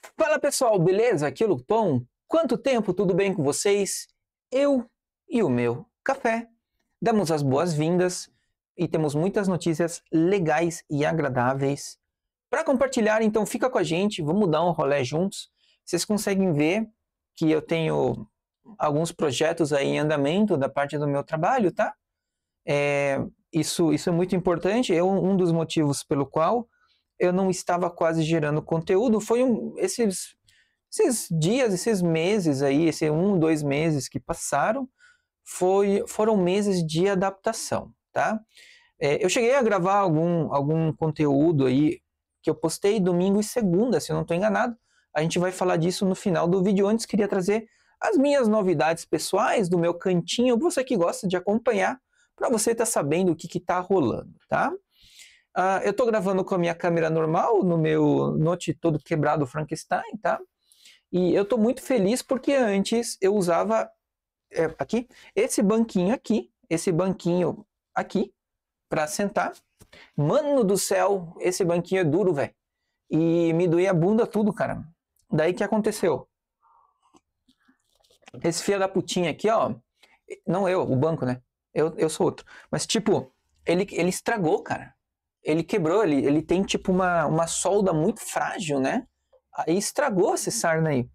Fala pessoal, beleza? Aqui é o Lupão. Quanto tempo, tudo bem com vocês? Eu e o meu café damos as boas-vindas e temos muitas notícias legais e agradáveis para compartilhar, então fica com a gente, vamos dar um rolê juntos. Vocês conseguem ver que eu tenho alguns projetos aí em andamento da parte do meu trabalho, tá? Isso é muito importante, é um dos motivos pelo qual eu não estava quase gerando conteúdo, foi esses dias, esses meses aí, esse 1, 2 meses que passaram, foram meses de adaptação, tá? Eu cheguei a gravar algum conteúdo aí que eu postei domingo e segunda, se eu não estou enganado. A gente vai falar disso no final do vídeo. Antes, queria trazer as minhas novidades pessoais do meu cantinho, você que gosta de acompanhar, para você estar sabendo o que está rolando, tá? Eu estou gravando com a minha câmera normal, no meu Note todo quebrado Frankenstein, tá? E eu estou muito feliz porque antes eu usava aqui, esse banquinho aqui, para sentar. Mano do céu, esse banquinho é duro, velho. E me doía a bunda tudo, cara. Daí que aconteceu? Esse filho da putinha aqui, ó. Não eu, o banco, né? Eu sou outro. Mas, tipo, ele estragou, cara. Ele quebrou, ele tem, tipo, uma solda muito frágil, né? Aí estragou essa sarna aí.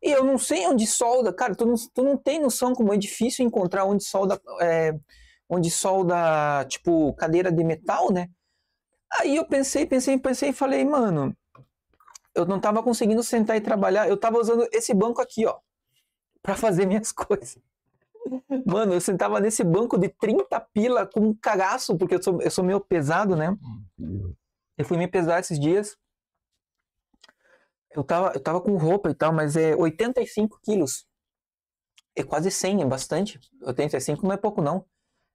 E eu não sei onde solda, cara, tu não tem noção como é difícil encontrar onde solda, tipo, cadeira de metal, né? Aí eu pensei e falei, mano, eu não tava conseguindo sentar e trabalhar, eu tava usando esse banco aqui, ó, pra fazer minhas coisas. Mano, eu sentava nesse banco de 30 pila com um cagaço, porque eu sou meio pesado, né? Eu fui me pesar esses dias. Eu tava com roupa e tal, mas é 85 quilos. É quase 100, é bastante. 85 não é pouco, não.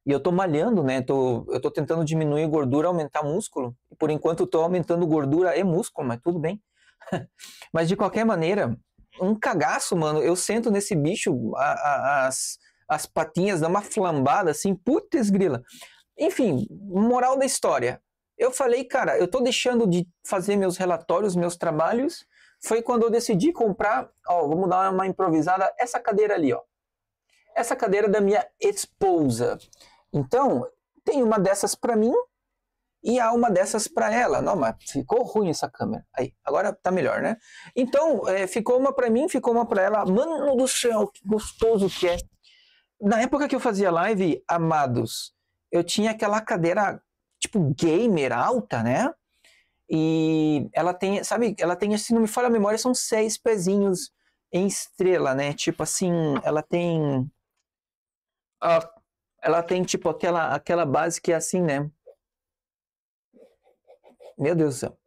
E eu tô malhando, né? Eu tô tentando diminuir gordura, aumentar músculo. E por enquanto eu tô aumentando gordura e músculo, mas tudo bem. Mas de qualquer maneira, um cagaço, mano. Eu sento nesse bicho, as patinhas dão uma flambada assim, putz grila. Enfim, moral da história. Eu falei, cara, eu tô deixando de fazer meus relatórios, meus trabalhos. Foi quando eu decidi comprar, ó, vamos dar uma improvisada, essa cadeira ali, ó. Essa cadeira da minha esposa. Então, tem uma dessas para mim e há uma dessas para ela. Não, mas ficou ruim essa câmera. Aí, agora tá melhor, né? Então, ficou uma para mim, ficou uma para ela. Mano do céu, que gostoso que é. Na época que eu fazia live, amados, eu tinha aquela cadeira tipo gamer alta, né? E ela tem, sabe, ela tem, se não me falha a memória, são 6 pezinhos em estrela, né? Tipo assim, ela tem tipo aquela base que é assim, né? Meu Deus do céu.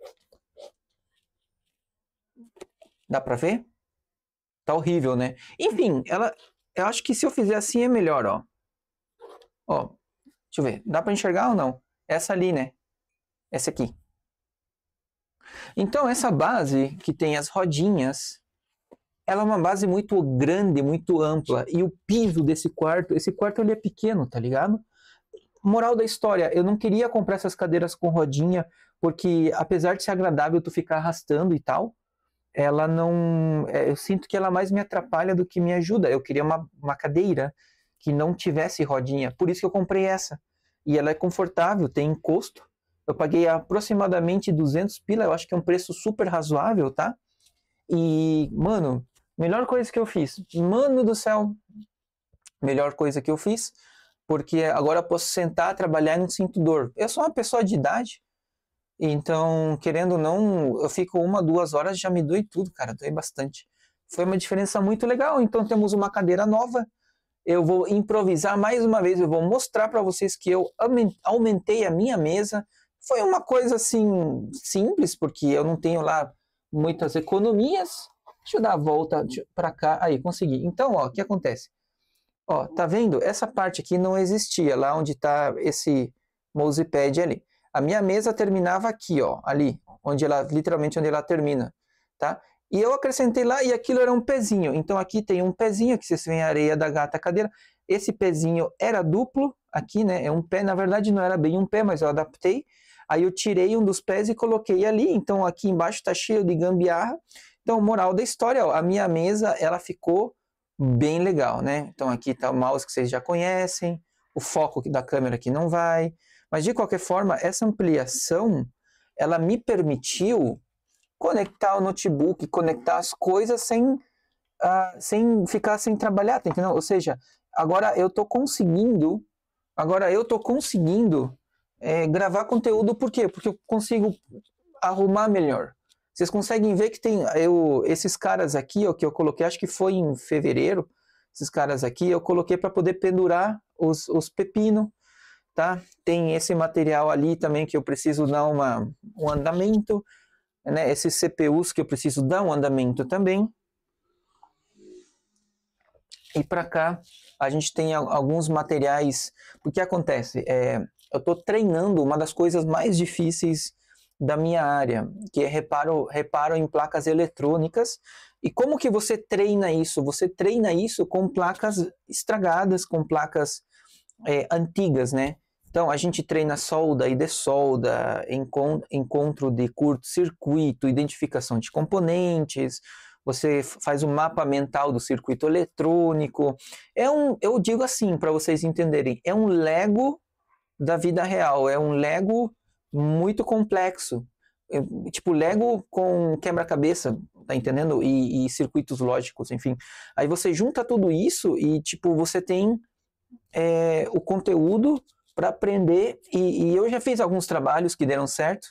Dá pra ver? Tá horrível, né? Enfim, eu acho que se eu fizer assim é melhor, ó. Ó, deixa eu ver. Dá pra enxergar ou não? Essa ali, né? Essa aqui. Então, essa base que tem as rodinhas, ela é uma base muito grande, muito ampla. E o piso desse quarto, esse quarto ele é pequeno, tá ligado? Moral da história, eu não queria comprar essas cadeiras com rodinha, porque apesar de ser agradável tu ficar arrastando e tal, ela não. Eu sinto que ela mais me atrapalha do que me ajuda. Eu queria uma cadeira que não tivesse rodinha, por isso que eu comprei essa. E ela é confortável, tem encosto. Eu paguei aproximadamente 200 pila, eu acho que é um preço super razoável, tá? E, mano, melhor coisa que eu fiz. Mano do céu, melhor coisa que eu fiz, porque agora eu posso sentar, trabalhar e não sinto dor. Eu sou uma pessoa de idade, então, querendo ou não, eu fico 1, 2 horas, já me doe tudo, cara, doe bastante. Foi uma diferença muito legal, então temos uma cadeira nova, eu vou improvisar mais uma vez, eu vou mostrar para vocês que eu aumentei a minha mesa. Foi uma coisa assim, simples, porque eu não tenho lá muitas economias. Deixa eu dar a volta para cá, aí, consegui. Então, ó, o que acontece? Ó, tá vendo? Essa parte aqui não existia, lá onde tá esse mousepad ali. A minha mesa terminava aqui, ó, ali, literalmente onde ela termina, tá? E eu acrescentei lá e aquilo era um pezinho. Então aqui tem um pezinho, que vocês veem a areia da gata cadeira. Esse pezinho era duplo, aqui, né? É um pé, na verdade não era bem um pé, mas eu adaptei. Aí eu tirei um dos pés e coloquei ali. Então aqui embaixo tá cheio de gambiarra. Então, moral da história, ó, a minha mesa, ela ficou bem legal, né? Então, aqui tá o mouse que vocês já conhecem, o foco da câmera aqui não vai, mas de qualquer forma, essa ampliação, ela me permitiu conectar o notebook, conectar as coisas sem ficar sem trabalhar, tá entendendo? Ou seja, agora eu tô conseguindo gravar conteúdo, por quê? Porque eu consigo arrumar melhor. Vocês conseguem ver que tem esses caras aqui, ó, que eu coloquei, acho que foi em fevereiro, esses caras aqui, eu coloquei para poder pendurar os pepinos, tá? Tem esse material ali também que eu preciso dar um andamento, né? Esses CPUs que eu preciso dar um andamento também. E para cá a gente tem alguns materiais. O que acontece? Eu estou treinando uma das coisas mais difíceis da minha área, que é reparo em placas eletrônicas. E como que você treina isso? Você treina isso com placas estragadas, com placas antigas, né? Então a gente treina solda e dessolda, encontro de curto-circuito, identificação de componentes. Você faz um mapa mental do circuito eletrônico. Eu digo assim, para vocês entenderem, é um Lego da vida real, é um Lego muito complexo. Tipo, Lego com quebra-cabeça, tá entendendo? E circuitos lógicos, enfim. Aí você junta tudo isso e, tipo, você tem o conteúdo para aprender. E eu já fiz alguns trabalhos que deram certo.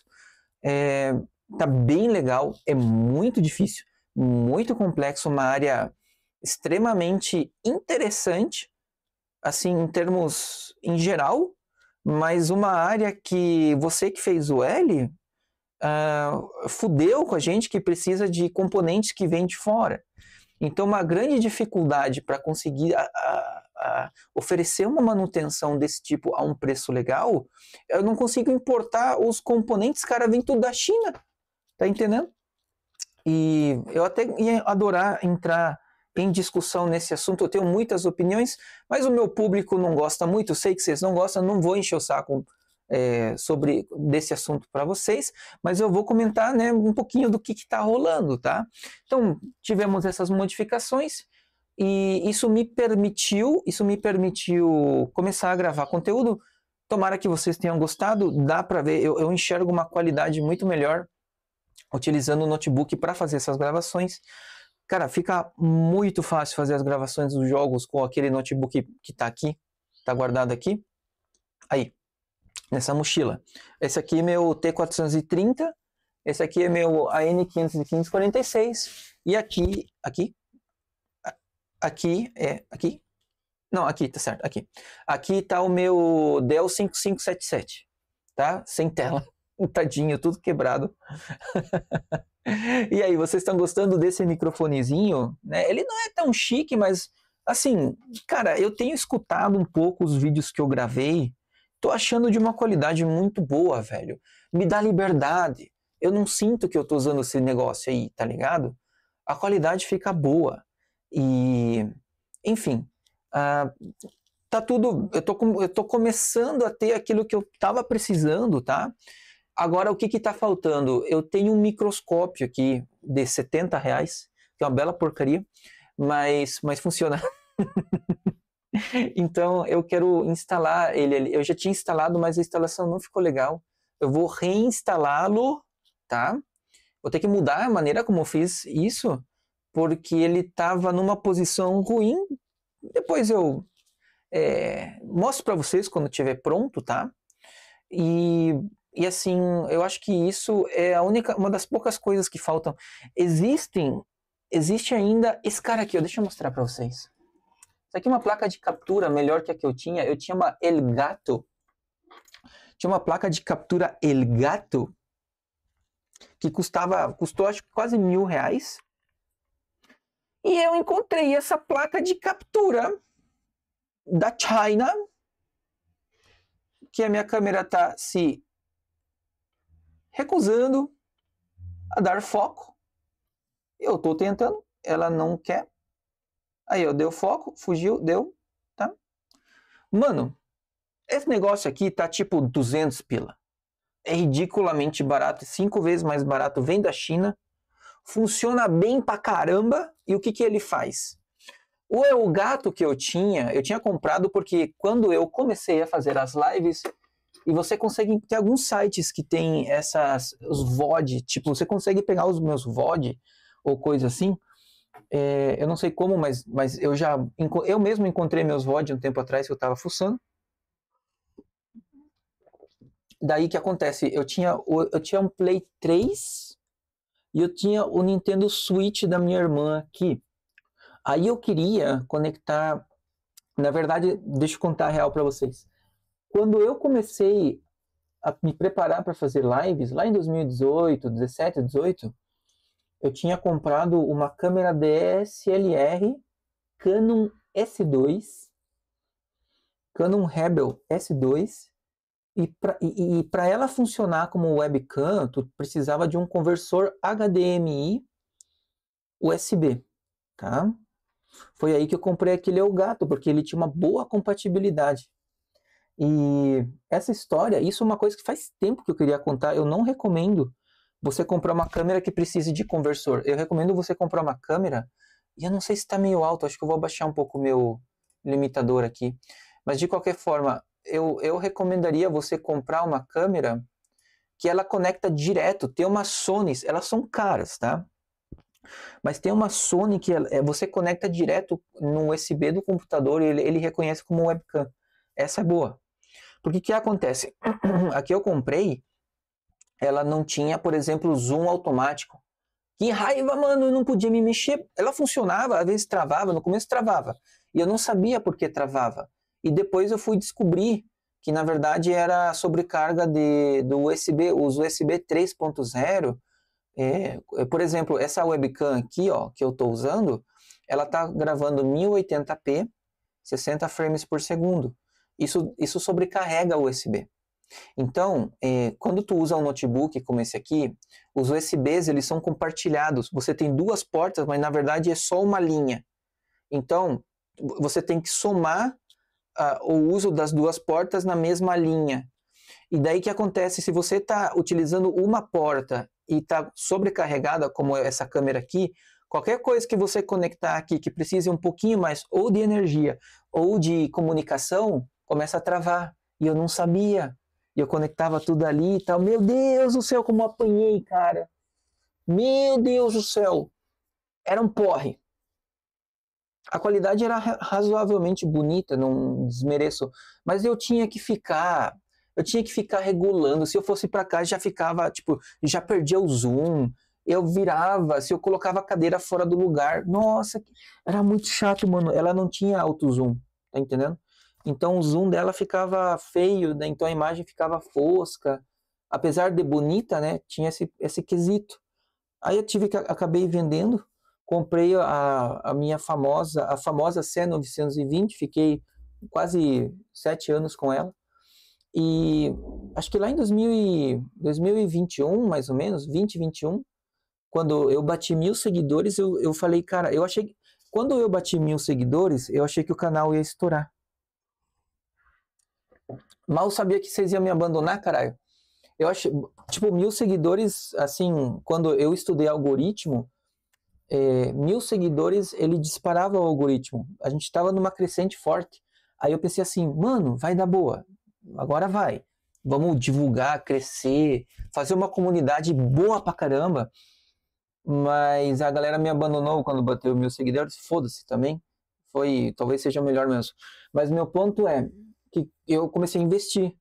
Tá bem legal, é muito difícil, muito complexo, uma área extremamente interessante, assim, em termos em geral, mas uma área que você que fez o L fudeu com a gente, que precisa de componentes que vêm de fora. Então, uma grande dificuldade para conseguir oferecer uma manutenção desse tipo a um preço legal, eu não consigo importar os componentes, cara, vem tudo da China. Tá entendendo? E eu até ia adorar entrar em discussão nesse assunto. Eu tenho muitas opiniões, mas o meu público não gosta muito. Eu sei que vocês não gostam, não vou encher o saco sobre desse assunto para vocês, mas eu vou comentar, né, um pouquinho do que está rolando, tá? Então, tivemos essas modificações e isso me permitiu começar a gravar conteúdo. Tomara que vocês tenham gostado. Dá para ver, eu enxergo uma qualidade muito melhor utilizando o notebook para fazer essas gravações. Cara, fica muito fácil fazer as gravações dos jogos com aquele notebook que está aqui, está guardado aqui. Aí, nessa mochila. Esse aqui é meu T430, esse aqui é meu AN515-46, e aqui, não, aqui, tá certo, aqui tá o meu Dell 5577, tá? Sem tela. Tadinho, tudo quebrado. E aí, vocês estão gostando desse microfonezinho? Né? Ele não é tão chique, mas assim, cara, eu tenho escutado um pouco os vídeos que eu gravei, tô achando de uma qualidade muito boa, velho. Me dá liberdade. Eu não sinto que eu tô usando esse negócio aí, tá ligado? A qualidade fica boa. E, enfim, tá tudo. Eu tô começando a ter aquilo que eu tava precisando, tá? Agora, o que está faltando? Eu tenho um microscópio aqui de R$70, que é uma bela porcaria, mas funciona. Então, eu quero instalar ele ali. Eu já tinha instalado, mas a instalação não ficou legal. Eu vou reinstalá-lo, tá? Vou ter que mudar a maneira como eu fiz isso, porque ele estava numa posição ruim. Depois eu mostro para vocês quando estiver pronto, tá? E assim, eu acho que isso é uma das poucas coisas que faltam. Existe ainda esse cara aqui, ó, deixa eu mostrar para vocês. Isso aqui é uma placa de captura melhor que a que eu tinha. Eu tinha uma Elgato. Tinha uma placa de captura Elgato que custou acho que quase R$1.000. E eu encontrei essa placa de captura da China, que a minha câmera está se recusando a dar foco. Eu tô tentando, ela não quer. Aí, eu dei o foco, fugiu, deu, tá? Mano, esse negócio aqui tá tipo 200 pila. É ridiculamente barato, 5 vezes mais barato, vem da China. funciona bem pra caramba, e o que ele faz? O Elgato que eu tinha comprado porque quando eu comecei a fazer as lives, e você consegue ter alguns sites que tem os VOD, tipo, você consegue pegar os meus VOD ou coisa assim. Eu não sei como, mas eu mesmo encontrei meus VOD um tempo atrás que eu tava fuçando. Daí que acontece, eu tinha um Play 3 e eu tinha o Nintendo Switch da minha irmã aqui. Aí eu queria conectar, na verdade, deixa eu contar a real para vocês. Quando eu comecei a me preparar para fazer lives, lá em 2018, 17, 18, eu tinha comprado uma câmera DSLR Canon S2, Canon Rebel S2, e para ela funcionar como webcam, tu precisava de um conversor HDMI USB, tá? Foi aí que eu comprei aquele Elgato, porque ele tinha uma boa compatibilidade. E essa história, isso é uma coisa que faz tempo que eu queria contar. Eu não recomendo você comprar uma câmera que precise de conversor. Eu recomendo você comprar uma câmera, e eu não sei se está meio alto, acho que eu vou abaixar um pouco o meu limitador aqui. Mas de qualquer forma, eu recomendaria você comprar uma câmera que ela conecta direto. Tem umas Sony, elas são caras, tá? Mas tem uma Sony que você conecta direto no USB do computador e ele reconhece como webcam. Essa é boa. Porque o que acontece? Aqui eu comprei, ela não tinha, por exemplo, zoom automático. Que raiva, mano, eu não podia me mexer. Ela funcionava, às vezes travava, no começo travava. E eu não sabia por que travava. E depois eu fui descobrir que, na verdade, era a sobrecarga do USB, os USB 3.0. Por exemplo, essa webcam aqui, ó, que eu estou usando, ela está gravando 1080p, 60 frames por segundo. Isso sobrecarrega o USB. Então, quando tu usa um notebook como esse aqui, os USBs eles são compartilhados. Você tem duas portas, mas na verdade é só uma linha. Então, você tem que somar o uso das duas portas na mesma linha. E daí que acontece, se você está utilizando uma porta e está sobrecarregada, como essa câmera aqui, qualquer coisa que você conectar aqui que precise um pouquinho mais ou de energia ou de comunicação, começa a travar. E eu não sabia. E eu conectava tudo ali e tal. Meu Deus do céu, como eu apanhei, cara. Meu Deus do céu. Era um porre. A qualidade era razoavelmente bonita, não desmereço. Mas eu tinha que ficar regulando. Se eu fosse para cá, já ficava, tipo, já perdia o zoom. Eu virava, se eu colocava a cadeira fora do lugar. Nossa, era muito chato, mano. Ela não tinha auto zoom, tá entendendo? Então o zoom dela ficava feio, né? Então a imagem ficava fosca. Apesar de bonita, né? Tinha esse quesito. Aí eu acabei vendendo, comprei a famosa C920, fiquei quase 7 anos com ela. E acho que lá em 2021, mais ou menos, 2021, quando eu bati 1.000 seguidores, eu falei, cara, quando eu bati 1.000 seguidores, eu achei que o canal ia estourar. Mal sabia que vocês iam me abandonar, caralho. Eu achei, tipo, 1.000 seguidores, assim, quando eu estudei algoritmo, 1.000 seguidores, ele disparava o algoritmo. A gente estava numa crescente forte. Aí eu pensei assim, mano, vai dar boa. Agora vai. Vamos divulgar, crescer, fazer uma comunidade boa pra caramba. Mas a galera me abandonou quando bateu 1.000 seguidores. Foda-se também. Talvez seja melhor mesmo. Mas meu ponto é que eu comecei a investir.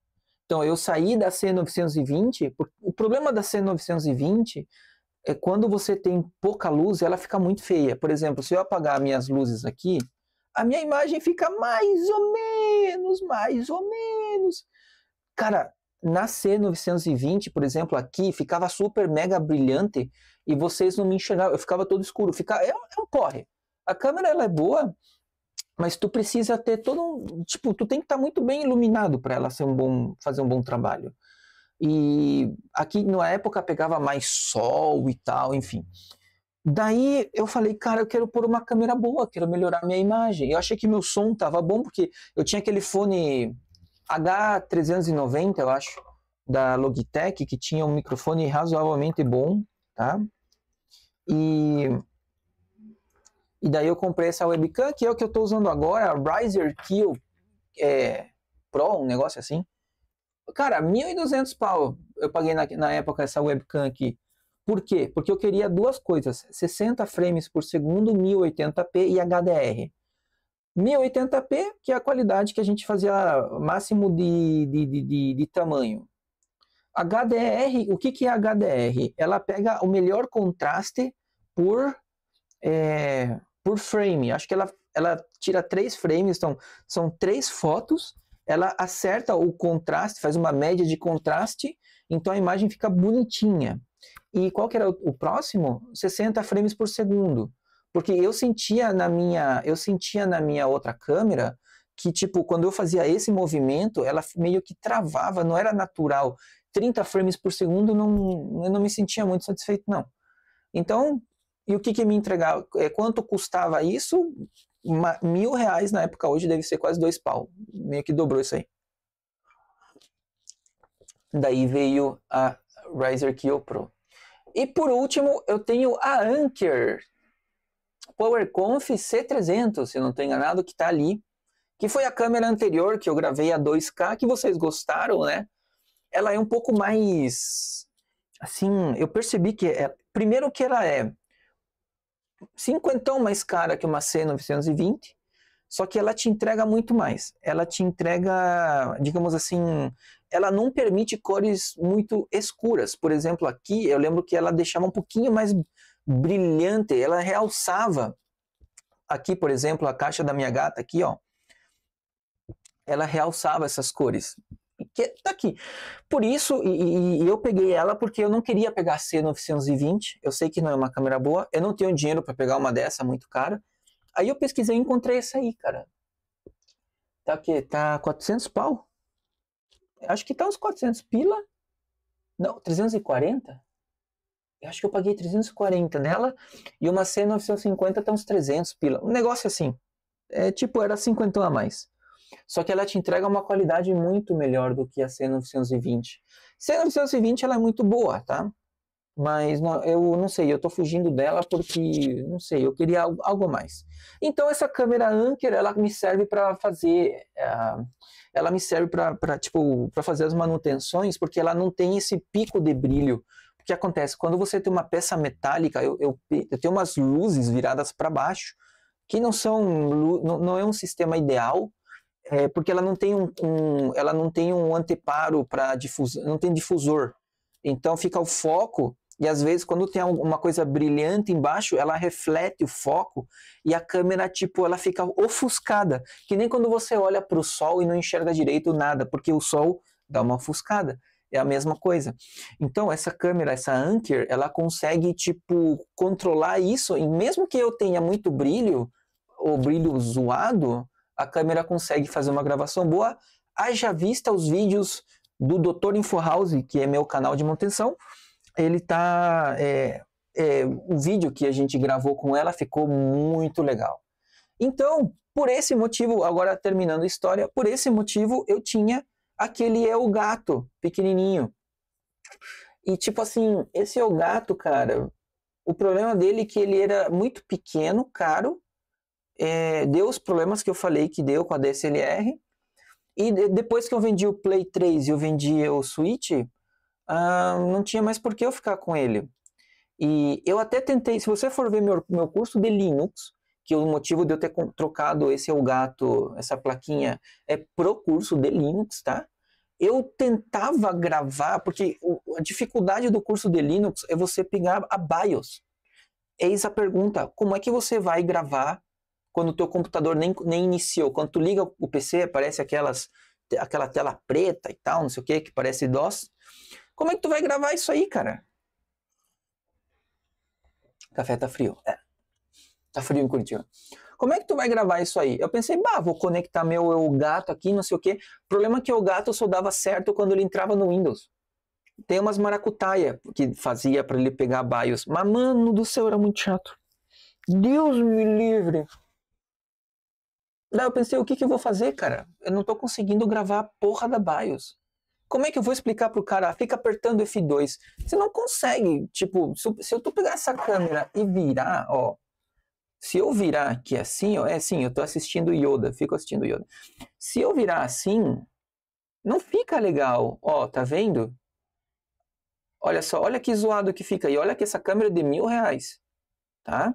Então eu saí da C920. O problema da C920 é quando você tem pouca luz, ela fica muito feia. Por exemplo, se eu apagar minhas luzes aqui, a minha imagem fica mais ou menos, mais ou menos. Cara, na C920, por exemplo, aqui ficava super mega brilhante e vocês não me enxergavam, eu ficava todo escuro. É um porre. A câmera ela é boa, mas tu precisa ter tipo, tu tem que estar muito bem iluminado para ela fazer um bom trabalho. E aqui na época pegava mais sol e tal, enfim. Daí eu falei, cara, eu quero pôr uma câmera boa, quero melhorar minha imagem. Eu achei que meu som tava bom, porque eu tinha aquele fone H390, eu acho, da Logitech, que tinha um microfone razoavelmente bom, tá? E daí eu comprei essa webcam, que é o que eu tô usando agora, a Razer Kill Pro, um negócio assim. Cara, 1.200 pau eu paguei na época essa webcam aqui. Por quê? Porque eu queria duas coisas, 60 frames por segundo, 1080p e HDR. 1080p, que é a qualidade que a gente fazia máximo de tamanho. HDR, o que é HDR? Ela pega o melhor contraste por frame. Acho que ela tira 3 frames, então são 3 fotos, ela acerta o contraste, faz uma média de contraste, então a imagem fica bonitinha. E qual que era o próximo? 60 frames por segundo. Porque eu sentia na minha outra câmera que, tipo, quando eu fazia esse movimento, ela meio que travava, não era natural. 30 frames por segundo, eu não me sentia muito satisfeito, não. Então, e o que me entregava? Quanto custava isso? R$ 1.000 na época, hoje deve ser quase 2 pau. Meio que dobrou isso aí. Daí veio a Razer Kill Pro. E por último, eu tenho a Anker PowerConf C300, se eu não estou enganado, que está ali. Que foi a câmera anterior que eu gravei a 2K, que vocês gostaram, né? Ela é um pouco mais... Assim, eu percebi que... primeiro que ela é 50 mais cara que uma C920, só que ela te entrega muito mais. Ela te entrega, digamos assim, ela não permite cores muito escuras. Por exemplo, aqui eu lembro que ela deixava um pouquinho mais brilhante, ela realçava. Aqui, por exemplo, a caixa da minha gata aqui, ó, ela realçava essas cores. Que tá aqui. Por isso, e eu peguei ela porque eu não queria pegar a C920. Eu sei que não é uma câmera boa. Eu não tenho dinheiro para pegar uma dessa muito cara. Aí eu pesquisei e encontrei essa aí, cara. Tá aqui, tá 400 pau? Acho que tá uns 400 pila. Não, 340? Eu acho que eu paguei 340 nela. E uma C950 tá uns 300 pila. Um negócio assim. Tipo, era 50 a mais. Só que ela te entrega uma qualidade muito melhor do que a C920. C920 ela é muito boa, tá? Mas não, eu não sei, eu tô fugindo dela porque, não sei, eu queria algo mais. Então essa câmera Anker, ela me serve para fazer, ela me serve para tipo, para fazer as manutenções, porque ela não tem esse pico de brilho. O que acontece? Quando você tem uma peça metálica, eu tenho umas luzes viradas para baixo, que não é um sistema ideal, porque ela não tem ela não tem um anteparo para difusão, não tem difusor. Então fica o foco e às vezes quando tem uma coisa brilhante embaixo, ela reflete o foco e a câmera tipo ela fica ofuscada, que nem quando você olha para o sol e não enxerga direito nada, porque o sol dá uma ofuscada. É a mesma coisa. Então essa câmera, essa Anker, ela consegue tipo controlar isso e mesmo que eu tenha muito brilho, ou brilho zoado, a câmera consegue fazer uma gravação boa. Haja vista os vídeos do Dr. InfoHouse, que é meu canal de manutenção. Ele tá. O vídeo que a gente gravou com ela ficou muito legal. Então, por esse motivo, agora terminando a história, por esse motivo eu tinha aquele Elgato pequenininho. E tipo assim, esse Elgato, cara, o problema dele é que ele era muito pequeno, caro, deu os problemas que eu falei que deu com a DSLR. E depois que eu vendi o Play 3 e eu vendi o Switch, não tinha mais por que eu ficar com ele. E eu até tentei, se você for ver meu curso de Linux, que o motivo de eu ter trocado esse Elgato, essa plaquinha, é pro curso de Linux, tá? Eu tentava gravar, porque a dificuldade do curso de Linux é você pegar a BIOS. Eis a pergunta, como é que você vai gravar quando o teu computador nem iniciou? Quando tu liga o PC, aparece aquela tela preta e tal, não sei o que parece DOS. Como é que tu vai gravar isso aí, cara? Café tá frio. Tá frio em Curitiba. Como é que tu vai gravar isso aí? Eu pensei, vou conectar meu gato aqui, não sei o que. O problema é que o gato só dava certo quando ele entrava no Windows. Tem umas maracutaia que fazia para ele pegar BIOS. Mas, mano do céu, era muito chato. Deus me livre. Daí eu pensei, o que eu vou fazer, cara? Eu não tô conseguindo gravar a porra da BIOS. Como é que eu vou explicar pro cara? Fica apertando F2. Você não consegue, tipo, se eu tu pegar essa câmera e virar, ó, se eu virar aqui assim, ó, é assim, eu tô assistindo Yoda, fico assistindo Yoda. Se eu virar assim, não fica legal, ó, tá vendo? Olha só, olha que zoado que fica. E olha que essa câmera é de R$1.000, tá?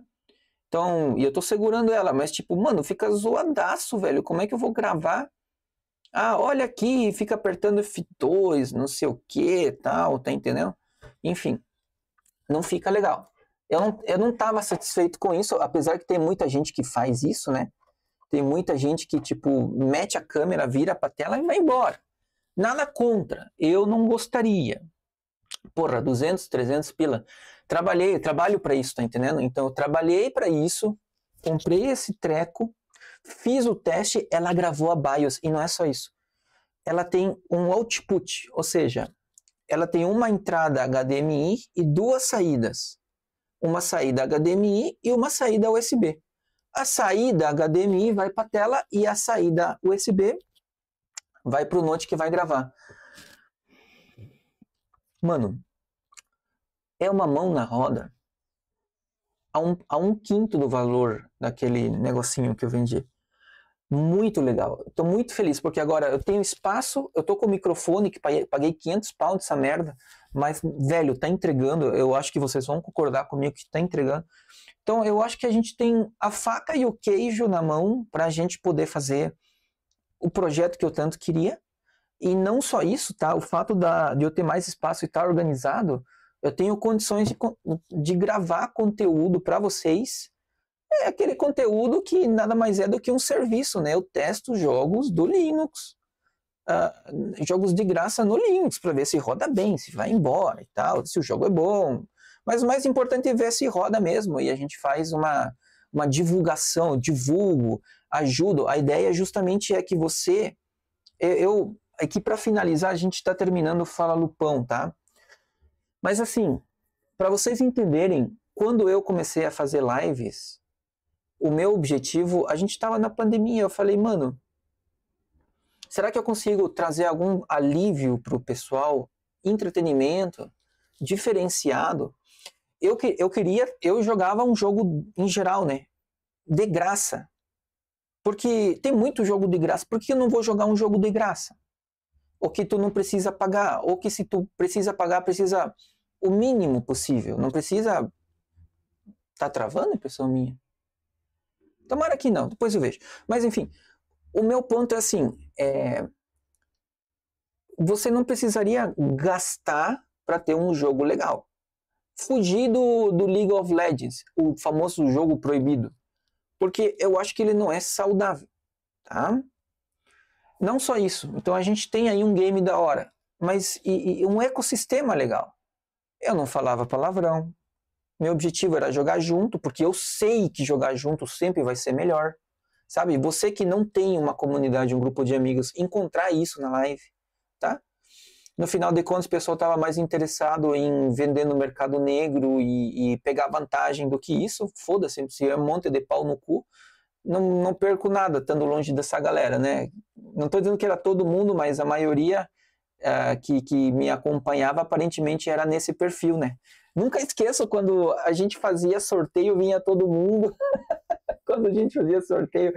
Então, e eu tô segurando ela, mas tipo, mano, fica zoadaço, velho. Como é que eu vou gravar? Ah, olha aqui, fica apertando F2, não sei o que, tal, tá entendendo? Enfim, não fica legal. Eu não tava satisfeito com isso, apesar que tem muita gente que faz isso, né? Tem muita gente que, tipo, mete a câmera, vira pra tela e vai embora. Nada contra, eu não gostaria. Porra, 200, 300 pila. Trabalho pra isso, tá entendendo? Então eu trabalhei pra isso, comprei esse treco, fiz o teste, ela gravou a BIOS, e não é só isso. Ela tem um output, ou seja, ela tem uma entrada HDMI e duas saídas. Uma saída HDMI e uma saída USB. A saída HDMI vai para a tela e a saída USB vai para o Note que vai gravar. Mano, é uma mão na roda a um quinto do valor daquele negocinho que eu vendi. Muito legal. Estou muito feliz, porque agora eu tenho espaço, eu tô com o microfone, que paguei 500 pounds dessa merda, mas, velho, tá entregando, eu acho que vocês vão concordar comigo que tá entregando. Então, eu acho que a gente tem a faca e o queijo na mão pra gente poder fazer o projeto que eu tanto queria. E não só isso, tá? O fato de eu ter mais espaço e estar organizado, eu tenho condições de gravar conteúdo para vocês. É aquele conteúdo que nada mais é do que um serviço, né? Eu testo jogos do Linux, jogos de graça no Linux, para ver se roda bem, se vai embora e tal, se o jogo é bom. Mas o mais importante é ver se roda mesmo, e a gente faz uma divulgação, eu divulgo, ajudo. A ideia justamente é que você... Aqui para finalizar, a gente está terminando o Fala Lupão, tá? Mas assim, para vocês entenderem, quando eu comecei a fazer lives, o meu objetivo, a gente estava na pandemia, eu falei, mano, será que eu consigo trazer algum alívio para o pessoal, entretenimento, diferenciado? Eu jogava um jogo em geral, né? De graça. Porque tem muito jogo de graça, por que eu não vou jogar um jogo de graça? Ou que tu não precisa pagar, ou que se tu precisa pagar, precisa o mínimo possível, não precisa... Tá travando, impressão minha? Tomara que não, depois eu vejo. Mas enfim, o meu ponto é assim, você não precisaria gastar para ter um jogo legal. Fugir do League of Legends, o famoso jogo proibido, porque eu acho que ele não é saudável, tá? Não só isso, então a gente tem aí um game da hora, mas e um ecossistema legal. Eu não falava palavrão, meu objetivo era jogar junto, porque eu sei que jogar junto sempre vai ser melhor, sabe? Você que não tem uma comunidade, um grupo de amigos, encontrar isso na live, tá? No final de contas, o pessoal estava mais interessado em vender no mercado negro e pegar vantagem do que isso. Foda-se, se é um monte de pau no cu, não perco nada estando longe dessa galera, né? Não estou dizendo que era todo mundo, mas a maioria que me acompanhava aparentemente era nesse perfil, né? Nunca esqueço quando a gente fazia sorteio, vinha todo mundo. Quando a gente fazia sorteio,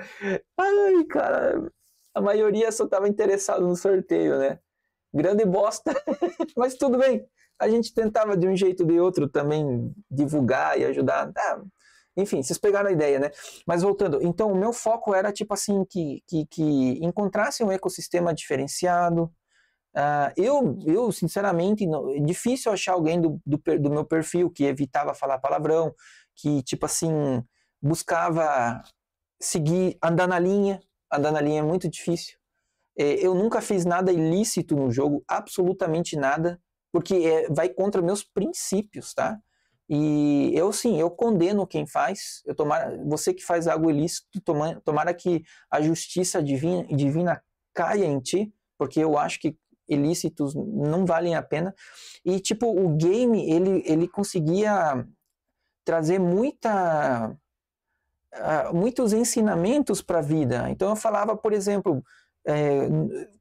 ai, cara, a maioria só estava interessado no sorteio, né? Grande bosta, mas tudo bem. A gente tentava de um jeito ou de outro também divulgar e ajudar. Enfim, vocês pegaram a ideia, né? Mas voltando, então o meu foco era tipo assim, que encontrasse um ecossistema diferenciado. Eu sinceramente, é difícil achar alguém do meu perfil que evitava falar palavrão, que tipo assim, buscava seguir, andar na linha. Andar na linha é muito difícil. Eu nunca fiz nada ilícito no jogo, absolutamente nada, porque vai contra meus princípios, tá? E eu condeno quem faz. Você que faz algo ilícito, tomara que a justiça divina caia em ti, porque eu acho que ilícitos não valem a pena. E tipo, o game, ele conseguia trazer muitos ensinamentos para a vida. Então eu falava, por exemplo,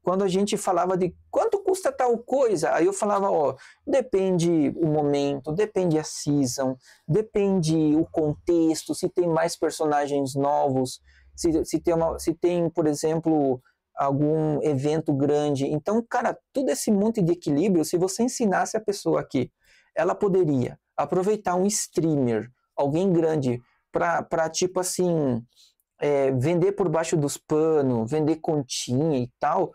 quando a gente falava de quanto custa tal coisa? Aí eu falava, ó, depende o momento, depende a season, depende o contexto, se tem mais personagens novos, se tem, por exemplo, algum evento grande. Então, cara, todo esse monte de equilíbrio, se você ensinasse a pessoa aqui, ela poderia aproveitar um streamer, alguém grande, para tipo assim, vender por baixo dos panos, vender continha e tal.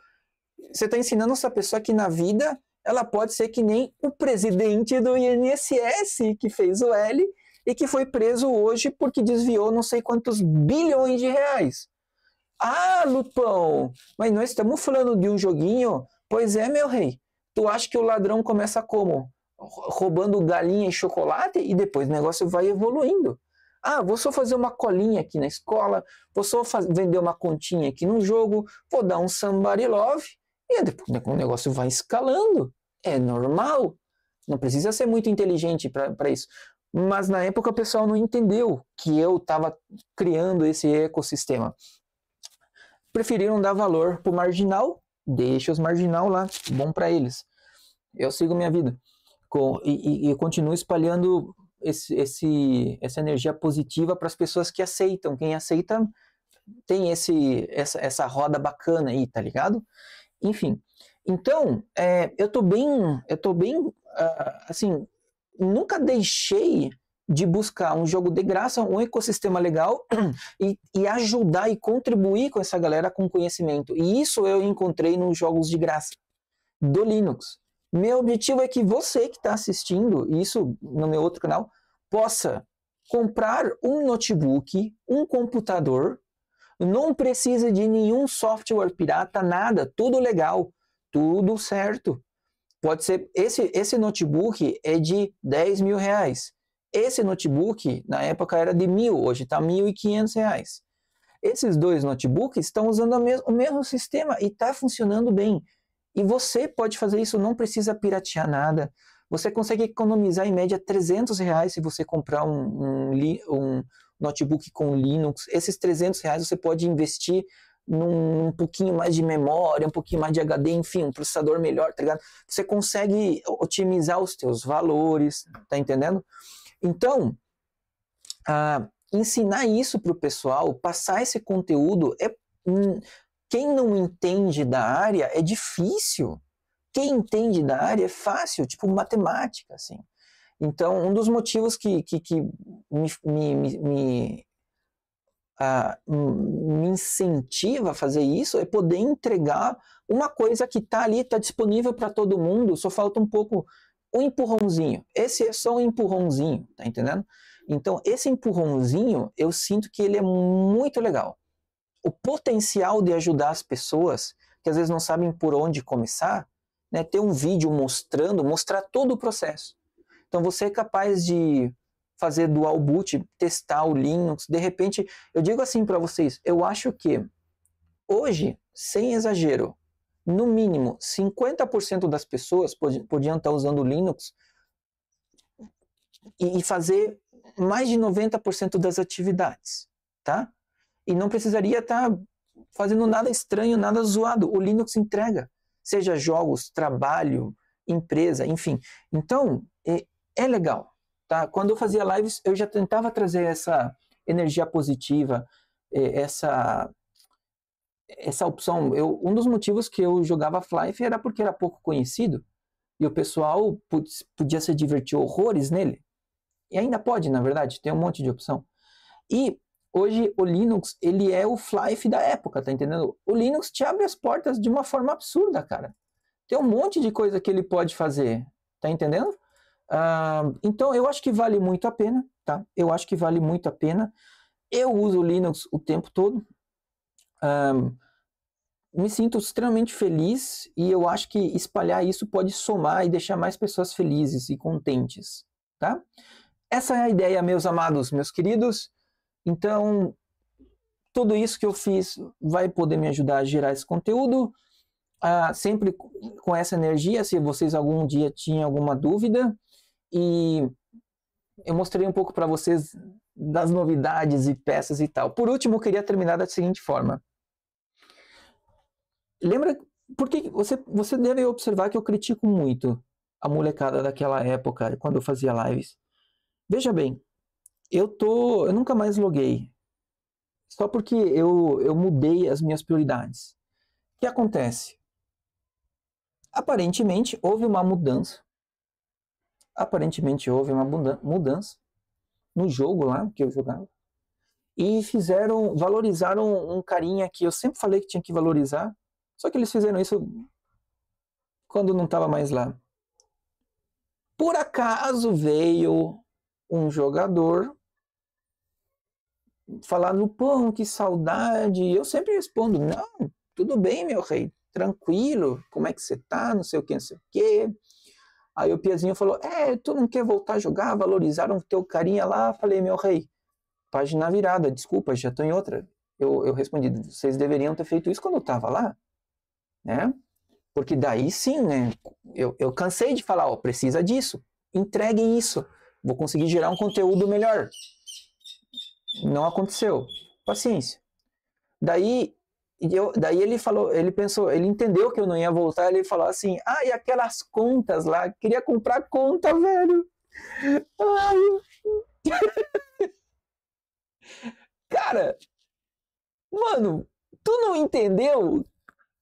Você está ensinando essa pessoa que na vida ela pode ser que nem o presidente do INSS que fez o L e que foi preso hoje porque desviou não sei quantos bilhões de reais. Ah, Lupão, mas nós estamos falando de um joguinho? Pois é, meu rei. Tu acha que o ladrão começa como? Roubando galinha e chocolate e depois o negócio vai evoluindo. Ah, vou só fazer uma colinha aqui na escola, vou só vender uma continha aqui no jogo, vou dar um somebody love e depois o negócio vai escalando. É normal. Não precisa ser muito inteligente para isso. Mas na época o pessoal não entendeu que eu estava criando esse ecossistema. Preferiram dar valor pro marginal, deixa os marginal lá, bom para eles. Eu sigo minha vida. E continuo espalhando essa energia positiva para as pessoas que aceitam. Quem aceita tem essa roda bacana aí, tá ligado? Enfim, então, eu tô bem, assim, nunca deixei de buscar um jogo de graça, um ecossistema legal e ajudar e contribuir com essa galera com conhecimento. E isso eu encontrei nos jogos de graça do Linux. Meu objetivo é que você que está assistindo isso no meu outro canal possa comprar um notebook, um computador, não precisa de nenhum software pirata, nada, tudo legal, tudo certo. Pode ser, esse notebook é de 10 mil reais. Esse notebook, na época, era de 1.000, hoje está 1.500 reais. Esses dois notebooks estão usando o mesmo sistema e está funcionando bem. E você pode fazer isso, não precisa piratear nada. Você consegue economizar em média 300 reais se você comprar um notebook com Linux. Esses 300 reais você pode investir num pouquinho mais de memória, um pouquinho mais de HD, enfim, um processador melhor, tá ligado? Você consegue otimizar os teus valores, tá entendendo? Então, ensinar isso para o pessoal, passar esse conteúdo, quem não entende da área é difícil. Quem entende da área é fácil, tipo matemática, assim. Então, um dos motivos que me incentiva a fazer isso é poder entregar uma coisa que está ali, está disponível para todo mundo, só falta um pouco, um empurrãozinho. Esse é só um empurrãozinho, tá entendendo? Então, esse empurrãozinho, eu sinto que ele é muito legal. O potencial de ajudar as pessoas, que às vezes não sabem por onde começar, né, ter um vídeo mostrar todo o processo. Então, você é capaz de fazer dual boot, testar o Linux, de repente, eu digo assim para vocês, eu acho que hoje, sem exagero, no mínimo 50% das pessoas podiam estar usando o Linux e fazer mais de 90% das atividades, tá? E não precisaria estar fazendo nada estranho, nada zoado. O Linux entrega, seja jogos, trabalho, empresa, enfim. Então, é legal. Tá? Quando eu fazia lives, eu já tentava trazer essa energia positiva, essa opção. Um dos motivos que eu jogava Half-Life era porque era pouco conhecido e o pessoal podia se divertir horrores nele. E ainda pode, na verdade, tem um monte de opção. E hoje o Linux, ele é o Half-Life da época, tá entendendo? O Linux te abre as portas de uma forma absurda, cara. Tem um monte de coisa que ele pode fazer, tá entendendo? Então eu acho que vale muito a pena, tá? Eu acho que vale muito a pena. Eu uso o Linux o tempo todo. Me sinto extremamente feliz e eu acho que espalhar isso pode somar e deixar mais pessoas felizes e contentes, tá? Essa é a ideia, meus amados, meus queridos. Então, tudo isso que eu fiz vai poder me ajudar a gerar esse conteúdo, sempre com essa energia, se vocês algum dia tinham alguma dúvida. E eu mostrei um pouco para vocês das novidades e peças e tal. Por último, eu queria terminar da seguinte forma. Lembra Porque você deve observar que eu critico muito a molecada daquela época, quando eu fazia lives. Veja bem, eu nunca mais loguei, só porque eu mudei as minhas prioridades. O que acontece? Aparentemente houve uma mudança. Aparentemente houve uma mudança no jogo lá que eu jogava. E valorizaram um carinha que eu sempre falei que tinha que valorizar. Só que eles fizeram isso quando não estava mais lá. Por acaso veio um jogador falar no pão, que saudade. Eu sempre respondo, não, tudo bem, meu rei, tranquilo, como é que você tá, não sei o que, não sei o que. Aí o Piazinho falou, tu não quer voltar a jogar, valorizaram o teu carinha lá? Falei, meu rei, página virada, desculpa, já tô em outra. Eu respondi, vocês deveriam ter feito isso quando eu tava lá, né? Porque daí sim, né? Eu cansei de falar, precisa disso, entreguem isso, vou conseguir gerar um conteúdo melhor. Não aconteceu. Paciência. Daí ele falou, ele pensou, ele entendeu que eu não ia voltar, ele falou assim, e aquelas contas lá, queria comprar conta, velho. Ai. Cara, mano, tu não entendeu?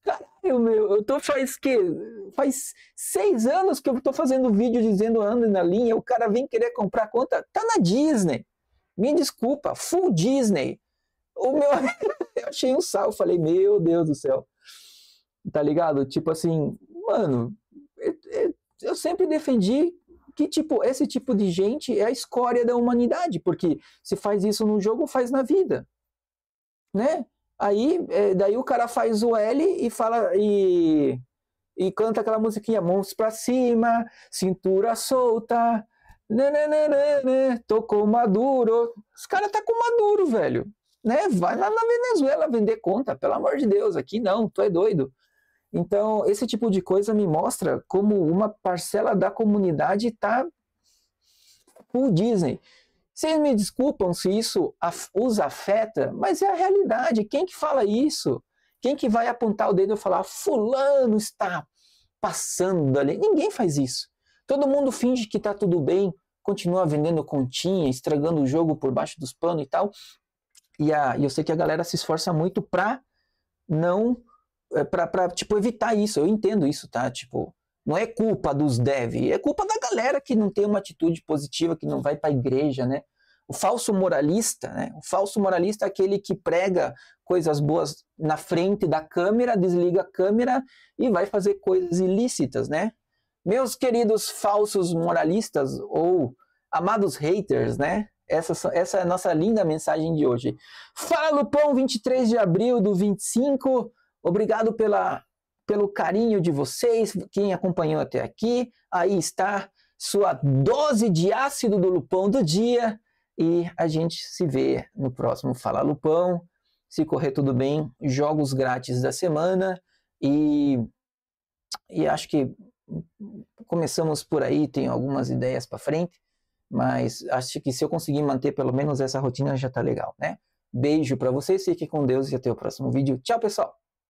Caralho, meu, eu tô faz 6 anos que eu tô fazendo vídeo dizendo ando na linha, o cara vem querer comprar conta, tá na Disney. Me desculpa, full Disney. O meu, eu achei um sal, falei, meu Deus do céu. Tá ligado? Tipo assim, mano, eu sempre defendi que, tipo, esse tipo de gente é a escória da humanidade, porque se faz isso no jogo, faz na vida, né? Aí, daí o cara faz o L e fala, e canta aquela musiquinha, mãos pra cima, cintura solta, nananana, tocou Maduro. Os caras tá com Maduro, velho, né? Vai lá na Venezuela vender conta, pelo amor de Deus, aqui não, tu é doido. Então, esse tipo de coisa me mostra como uma parcela da comunidade está o Disney. Vocês me desculpam se isso os afeta, mas é a realidade. Quem que fala isso? Quem que vai apontar o dedo e falar fulano está passando ali? Ninguém faz isso. Todo mundo finge que está tudo bem, continua vendendo continha, estragando o jogo por baixo dos panos e tal. E eu sei que a galera se esforça muito para não para tipo, evitar isso. Eu entendo isso, tá? Tipo, não é culpa dos dev, é culpa da galera que não tem uma atitude positiva, que não vai para a igreja, né? O falso moralista, né? O falso moralista é aquele que prega coisas boas na frente da câmera, desliga a câmera e vai fazer coisas ilícitas, né? Meus queridos falsos moralistas ou amados haters, né? Essa é a nossa linda mensagem de hoje. Fala Lupão, 23 de abril do 25. Obrigado pelo carinho de vocês, quem acompanhou até aqui. Aí está sua dose de ácido do Lupão do dia. E a gente se vê no próximo Fala Lupão. Se correr tudo bem, jogos grátis da semana. E acho que começamos por aí, tem algumas ideias para frente. Mas acho que se eu conseguir manter pelo menos essa rotina já tá legal, né? Beijo para vocês, fiquem com Deus e até o próximo vídeo. Tchau, pessoal!